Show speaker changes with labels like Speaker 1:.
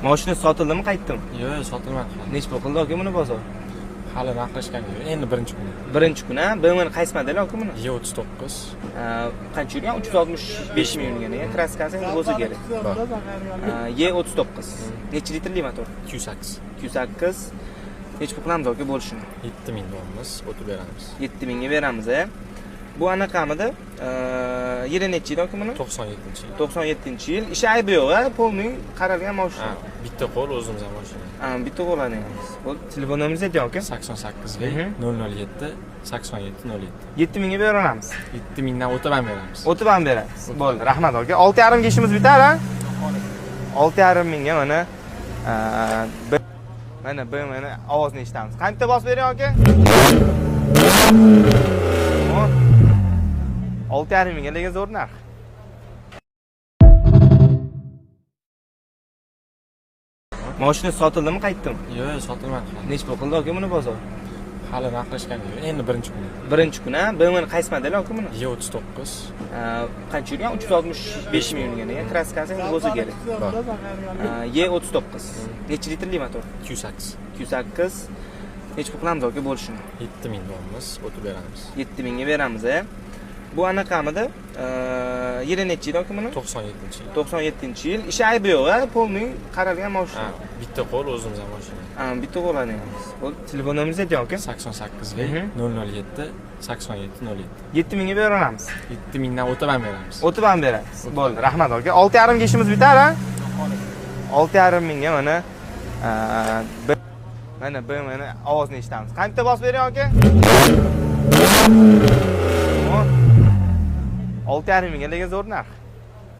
Speaker 1: Mashina sotildimi, qaytdimi?
Speaker 2: Yo'q, sotilmadi.
Speaker 1: Nech pul qildi aka buni bozor?
Speaker 2: Hali narxlashgan yo'q. Endi birinchi kun.
Speaker 1: Birinchi kun, ha? BMWni qaysi model aka buni?
Speaker 2: E39.
Speaker 1: Qancha yurgan? 365 ming yurgan. Kraskasi endi o'zi kerak. E39. Necha litrli motor?
Speaker 2: 208.
Speaker 1: 208. Nech pul qilamiz aka bo'lishini?
Speaker 2: 7000 dollarmiz, o'tib beramiz.
Speaker 1: 7000 ga beramiz, a? Bu anaqamidi? Yili necha yil aka buni?
Speaker 2: 97-yil.
Speaker 1: 97-yil. Ishi aybi yo'q, ha? Polni qaralgan mashina.
Speaker 2: Bitta qo'l o'zimizga mashina.
Speaker 1: Bitta qo'lani. Bo'ldi. Telefon nomeringizni ayting aka.
Speaker 2: 88 007 87 07.
Speaker 1: 7000 ga beramiz.
Speaker 2: 7000 dan o'tib ham beramiz.
Speaker 1: O'tib ham beramiz. Bo'ldi, rahmat aka. 6,5 ga ishimiz bitar, ha? 6,5 mingga mana BMWni ovozini eshitamiz. Qancha bosib bering aka? 6,5 mingga lekin zo'r narx. Mashina sotildimi, qaytdimi?
Speaker 2: Yo'q, sotilmadi.
Speaker 1: Nech pul qildi aka buni bozor?
Speaker 2: Hali narxlashgan yo'q. Endi birinchi kun.
Speaker 1: Birinchi kun, ha? BMWni qaysi model aka buni?
Speaker 2: E39.
Speaker 1: Qancha yurgan? 365 ming yurgan. Kraskasi endi o'zi kerak. E39. Necha litrli motor?
Speaker 2: 208.
Speaker 1: 208. Nech pul qilamiz aka bo'lishini?
Speaker 2: 7000 dollarmiz, o'tib beramiz.
Speaker 1: 7000 ga beramiz, a? Bu anaqamidi? Yili necha yil aka buni?
Speaker 2: 97-yil.
Speaker 1: 97-yil. Ishi aybi yo'q, ha? Polni qaralgan mashina.
Speaker 2: Bitta qo'l o'zimizga mashina.
Speaker 1: Bitta qo'lani. Bo'ldi. Telefon nomeringizni ayting aka.
Speaker 2: 88 007 87 07.
Speaker 1: 7000 ga beramiz.
Speaker 2: 7000 dan o'tib ham beramiz.
Speaker 1: O'tib ham beramiz. Bo'ldi, rahmat aka. 6,5 ga ishimiz bitar, ha? 6,5 mingga mana BMWni ovozini eshitamiz. Qancha bosib bering aka? 6,5 mingga lekin zo'r narx.